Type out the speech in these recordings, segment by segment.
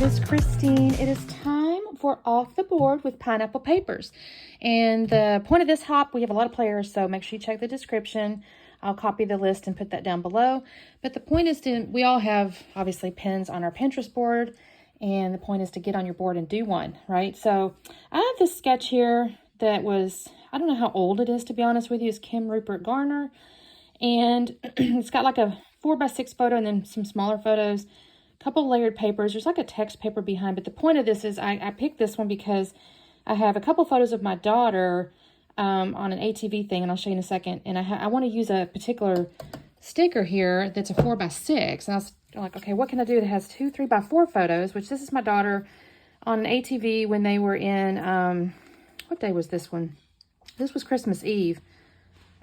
it is Christine. It is time for Off the Board with Pineapple Papers. And the point of this hop, we have a lot of players, so make sure you check the description. I'll copy the list and put that down below. But the point is we all have, obviously, pins on our Pinterest board. And the point is to get on your board and do one, right? So I have this sketch here that was, I don't know how old it is, to be honest with you. It's Kim Rupert Garner. And it's got like a 4x6 photo and then some smaller photos. Couple layered papers. There's like a text paper behind, but the point of this is I picked this one because I have a couple photos of my daughter on an ATV thing, and I'll show you in a second. And I want to use a particular sticker here that's a 4x6. And I was like, okay, what can I do that has 2 3x4 photos? Which this is my daughter on an ATV when they were in what day was this one? This was Christmas Eve.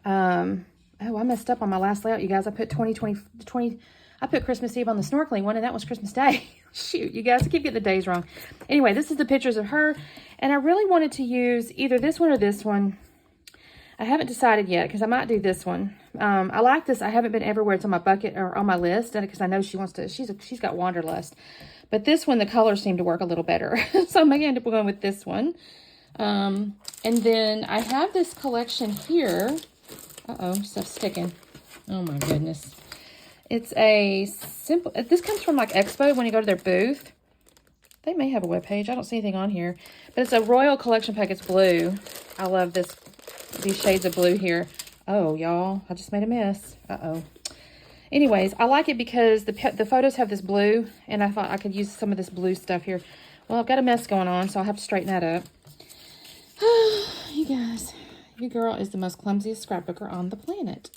Oh, I messed up on my last layout, you guys. I put 2020. I put Christmas Eve on the snorkeling one, and that was Christmas Day. Shoot, you guys, I keep getting the days wrong. Anyway, this is the pictures of her, and I really wanted to use either this one or this one. I haven't decided yet, because I might do this one. I like this. I haven't been everywhere. It's on my bucket or on my list, because I know she wants to. She's got wanderlust. But this one, the colors seem to work a little better. So I may end up going with this one. And then I have this collection here. Uh-oh, stuff's sticking. Oh, my goodness. It's a simple, this comes from like Expo when you go to their booth. They may have a webpage. I don't see anything on here. But it's a Royal Collection Pack. It's blue. I love these shades of blue here. Oh, y'all, I just made a mess. Uh-oh. Anyways, I like it because the photos have this blue, and I thought I could use some of this blue stuff here. Well, I've got a mess going on, so I'll have to straighten that up. You guys, your girl is the most clumsiest scrapbooker on the planet.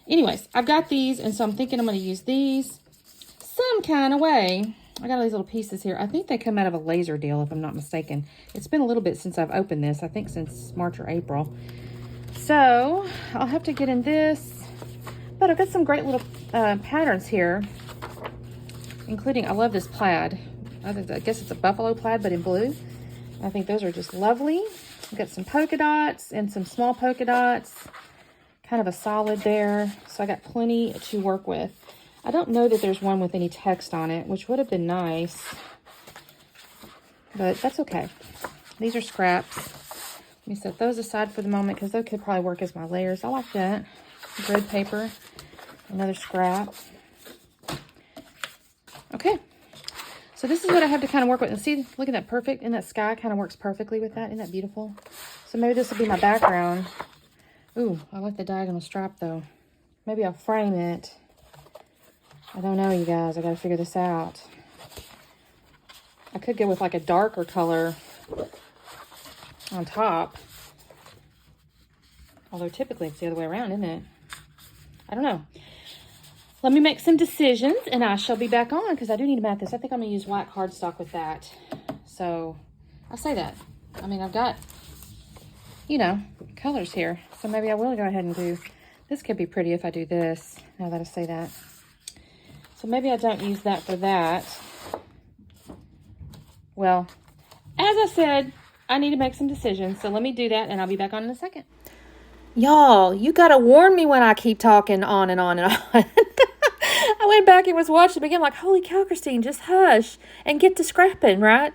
Anyways, I've got these, and so I'm thinking I'm going to use these some kind of way. I got all these little pieces here. I think they come out of a laser deal, if I'm not mistaken. It's been a little bit since I've opened this. I think since March or April. So, I'll have to get in this. But I've got some great little patterns here. Including, I love this plaid. I guess it's a buffalo plaid, but in blue. I think those are just lovely. I've got some polka dots and some small polka dots. Kind of a solid there, so I got plenty to work with. I don't know that there's one with any text on it, which would have been nice, but that's okay. These are scraps. Let me set those aside for the moment because those could probably work as my layers. I like that. Grid paper, another scrap. Okay, so this is what I have to kind of work with. And see, look at that perfect, and that sky kind of works perfectly with that. Isn't that beautiful? So maybe this will be my background. Ooh, I like the diagonal stripe, though. Maybe I'll frame it. I don't know, you guys. I got to figure this out. I could go with, like, a darker color on top. Although, typically, it's the other way around, isn't it? I don't know. Let me make some decisions, and I shall be back on, because I do need to mat this. I think I'm going to use white cardstock with that. So, I say that. I mean, I've got, you know, colors here. So maybe I will go ahead and do, this could be pretty if I do this, now that I say that. So maybe I don't use that for that. Well, as I said, I need to make some decisions. So let me do that, and I'll be back on in a second. Y'all, you got to warn me when I keep talking on and on and on. I went back and was watching it again like, holy cow, Christine, just hush and get to scrapping, right?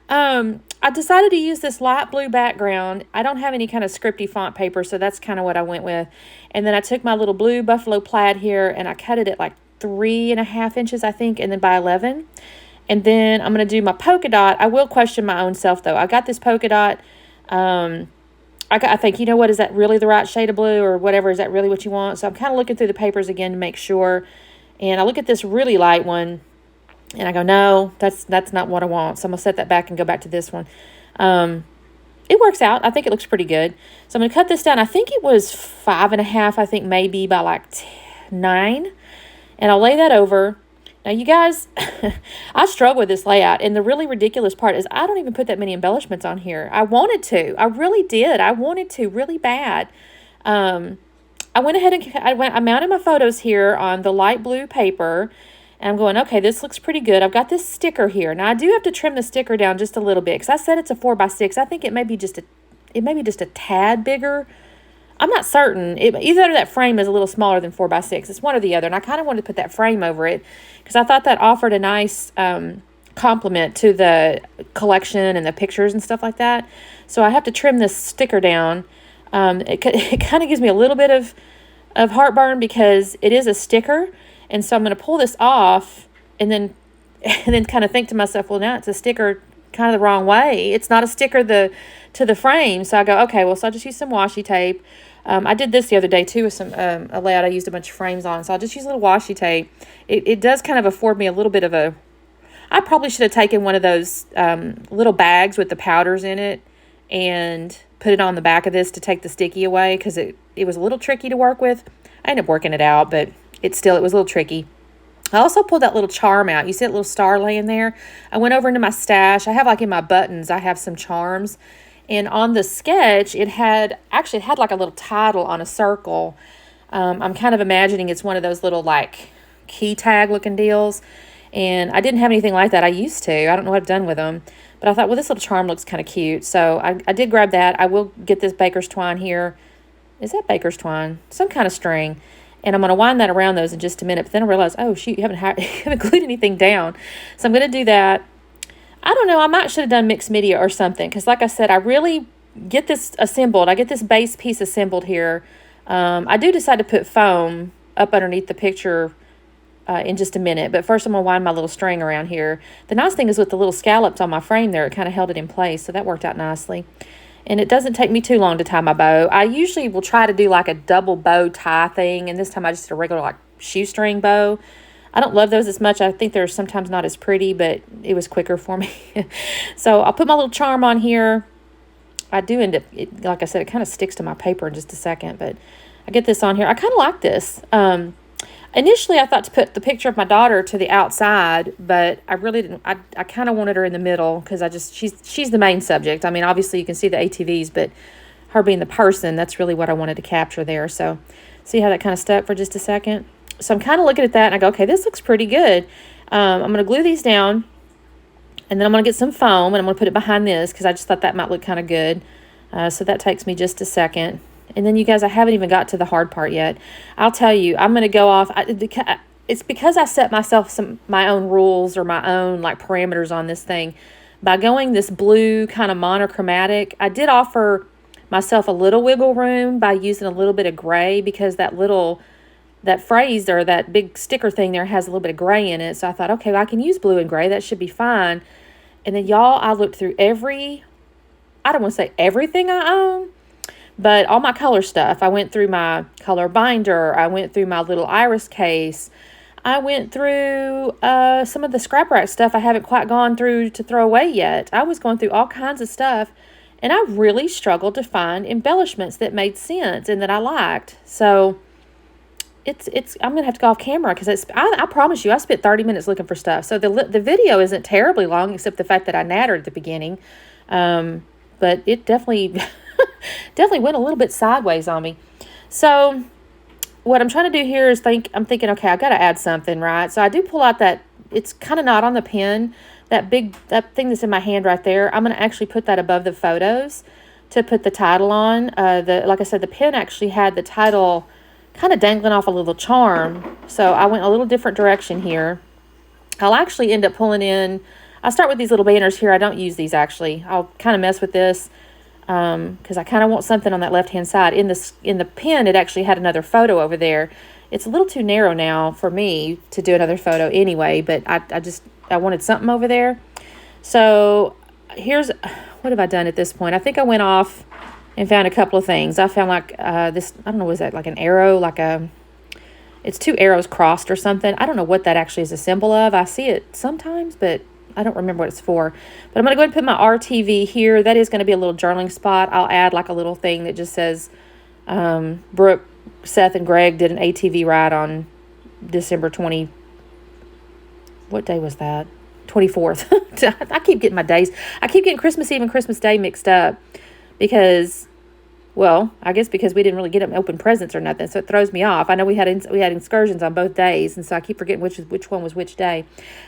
I decided to use this light blue background. I don't have any kind of scripty font paper, so that's kind of what I went with. And then I took my little blue buffalo plaid here, and I cut it at like 3.5 inches, I think, and then by 11. And then I'm going to do my polka dot. I will question my own self, though. I got this polka dot. I think, you know what, is that really the right shade of blue or whatever? Is that really what you want? So I'm kind of looking through the papers again to make sure. And I look at this really light one, and I go, no, that's not what I want. So I'm going to set that back and go back to this one. It works out. I think it looks pretty good. So I'm going to cut this down. I think it was 5.5, I think maybe by like 9. And I'll lay that over. Now, you guys, I struggle with this layout. And the really ridiculous part is I don't even put that many embellishments on here. I wanted to. I really did. I wanted to really bad. I went ahead and I mounted my photos here on the light blue paper. And I'm going, okay, this looks pretty good. I've got this sticker here. Now, I do have to trim the sticker down just a little bit because I said it's a 4x6. I think it may be just a tad bigger. I'm not certain. Either that frame is a little smaller than 4x6. It's one or the other. And I kind of wanted to put that frame over it because I thought that offered a nice complement to the collection and the pictures and stuff like that. So I have to trim this sticker down. It kind of gives me a little bit of heartburn because it is a sticker. And so I'm going to pull this off and then kind of think to myself, well, now it's a sticker kind of the wrong way. It's not a sticker to the frame. So I go, okay, well, so I'll just use some washi tape. I did this the other day too with some a layout I used a bunch of frames on. So I'll just use a little washi tape. It does kind of afford me a little bit of a, I probably should have taken one of those little bags with the powders in it and put it on the back of this to take the sticky away, because it was a little tricky to work with. I ended up working it out, but it was a little tricky. I also pulled that little charm out. You see that little star laying there? I went over into my stash. I have like in my buttons, I have some charms. And on the sketch, it had like a little title on a circle. I'm kind of imagining it's one of those little like key tag looking deals. And I didn't have anything like that. I used to. I don't know what I've done with them. But I thought, well, this little charm looks kind of cute. So I did grab that. I will get this baker's twine here. Is that baker's twine? Some kind of string. And I'm going to wind that around those in just a minute. But then I realized, oh, shoot, you haven't glued anything down. So I'm going to do that. I don't know. I should have done mixed media or something. Because like I said, I really get this assembled. I get this base piece assembled here. I do decide to put foam up underneath the picture in just a minute. But first I'm going to wind my little string around here. The nice thing is with the little scallops on my frame there, it kind of held it in place. So that worked out nicely. And it doesn't take me too long to tie my bow. I usually will try to do like a double bow tie thing. And this time I just did a regular like shoestring bow. I don't love those as much. I think they're sometimes not as pretty, but it was quicker for me. So I'll put my little charm on here. I do end up, like I said, it kind of sticks to my paper in just a second. But I get this on here. I kind of like this. Initially, I thought to put the picture of my daughter to the outside, but I really didn't. I kind of wanted her in the middle because she's the main subject. I mean, obviously you can see the ATVs, but her being the person, that's really what I wanted to capture there. So see how that kind of stuck for just a second? So I'm kind of looking at that and I go, okay, this looks pretty good. I'm going to glue these down and then I'm going to get some foam and I'm going to put it behind this because I just thought that might look kind of good. So that takes me just a second. And then you guys, I haven't even got to the hard part yet. I'll tell you, I'm going to go off. It's because I set myself my own rules or my own like parameters on this thing. By going this blue kind of monochromatic, I did offer myself a little wiggle room by using a little bit of gray because that phrase or that big sticker thing there has a little bit of gray in it. So I thought, okay, well, I can use blue and gray. That should be fine. And then y'all, I looked through I don't want to say everything I own, but all my color stuff. I went through my color binder. I went through my little iris case. I went through some of the scrap rack stuff I haven't quite gone through to throw away yet. I was going through all kinds of stuff, and I really struggled to find embellishments that made sense and that I liked. So I'm going to have to go off camera because I promise you, I spent 30 minutes looking for stuff. So the video isn't terribly long except the fact that I nattered at the beginning. But it definitely... definitely went a little bit sideways on me. So what I'm trying to do here is I'm thinking, okay, I've got to add something, right? So I do pull out that, it's kind of not on the pen, that thing that's in my hand right there. I'm going to actually put that above the photos to put the title on. Like I said, the pen actually had the title kind of dangling off a little charm. So I went a little different direction here. I'll actually end up pulling in, I'll start with these little banners here. I don't use these actually. I'll kind of mess with this. Because I kind of want something on that left-hand side. In the pen, it actually had another photo over there. It's a little too narrow now for me to do another photo anyway, but I wanted something over there. So what have I done at this point? I think I went off and found a couple of things. I found like this, I don't know, was that like an arrow, it's two arrows crossed or something. I don't know what that actually is a symbol of. I see it sometimes, but I don't remember what it's for. But I'm going to go ahead and put my RTV here. That is going to be a little journaling spot. I'll add like a little thing that just says, Brooke, Seth, and Greg did an ATV ride on December 20. What day was that? 24th. I keep getting my days. I keep getting Christmas Eve and Christmas Day mixed up because, well, I guess because we didn't really get them open presents or nothing, so it throws me off. I know we had excursions on both days, and so I keep forgetting which one was which day.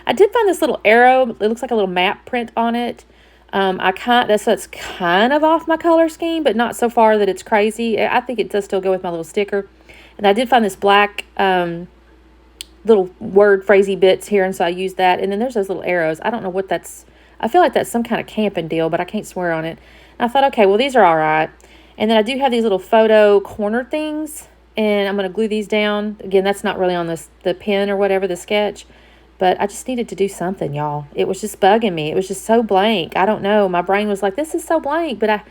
I did find this little arrow. It looks like a little map print on it. That's kind of off my color scheme, but not so far that it's crazy. I think it does still go with my little sticker. And I did find this black little word phrasey bits here, and so I use that. And then there's those little arrows. I don't know what that's. I feel like that's some kind of camping deal, but I can't swear on it. And I thought, okay, well, these are all right. And then I do have these little photo corner things, and I'm going to glue these down. Again, that's not really on the pen or whatever, the sketch, but I just needed to do something, y'all. It was just bugging me. It was just so blank. I don't know. My brain was like, this is so blank, but I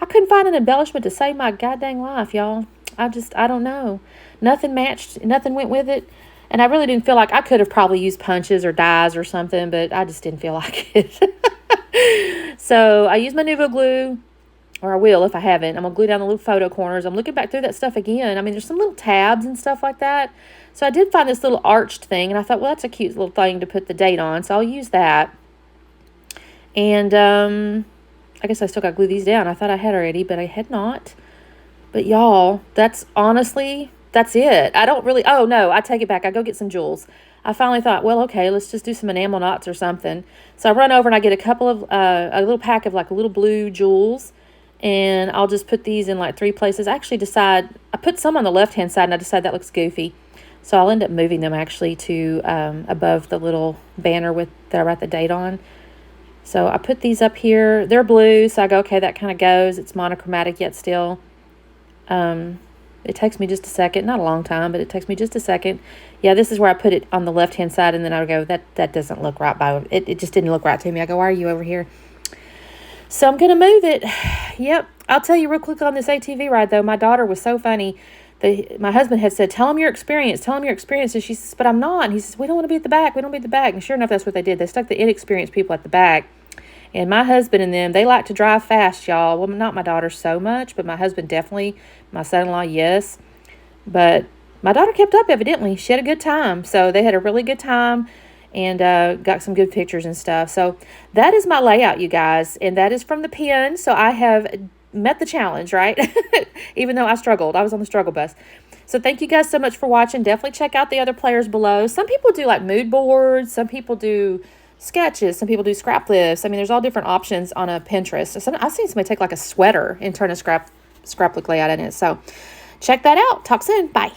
couldn't find an embellishment to save my goddamn life, y'all. I don't know. Nothing matched. Nothing went with it. And I really didn't feel like I could have probably used punches or dies or something, but I just didn't feel like it. So I used my Nuvo glue, or I will if I haven't. I'm going to glue down the little photo corners. I'm looking back through that stuff again. I mean, there's some little tabs and stuff like that. So I did find this little arched thing, and I thought, well, that's a cute little thing to put the date on, so I'll use that. And I guess I still got to glue these down. I thought I had already, but I had not. But y'all, that's honestly, that's it. I don't really, oh no, I take it back. I go get some jewels. I finally thought, well, okay, let's just do some enamel knots or something. So I run over and I get a couple of, a little pack of like little blue jewels, and I'll just put these in like 3 places. I actually decide, I put some on the left-hand side, and I decide that looks goofy. So I'll end up moving them actually to above the little banner that I write the date on. So I put these up here. They're blue, so I go, okay, that kind of goes. It's monochromatic yet still. It takes me just a second, not a long time, but it takes me just a second. Yeah, this is where I put it on the left-hand side, and then I go, that doesn't look right by it. It just didn't look right to me. I go, why are you over here? So I'm going to move it. Yep. I'll tell you real quick on this ATV ride, though. My daughter was so funny. My husband had said, tell him your experience. Tell him your experience. And she says, but I'm not. And he says, we don't want to be at the back. We don't want to be at the back. And sure enough, that's what they did. They stuck the inexperienced people at the back. And my husband and them, they like to drive fast, y'all. Well, not my daughter so much, but my husband definitely. My son-in-law, yes. But my daughter kept up, evidently. She had a good time. So they had a really good time and got some good pictures and stuff. So that is my layout, you guys. And that is from the pen. So I have met the challenge, right? Even though I struggled. I was on the struggle bus. So thank you guys so much for watching. Definitely check out the other players below. Some people do like mood boards. Some people do sketches. Some people do scrap lifts. I mean, there's all different options on a Pinterest. I've seen somebody take like a sweater and turn a scrapbook layout in it. So check that out. Talk soon. Bye.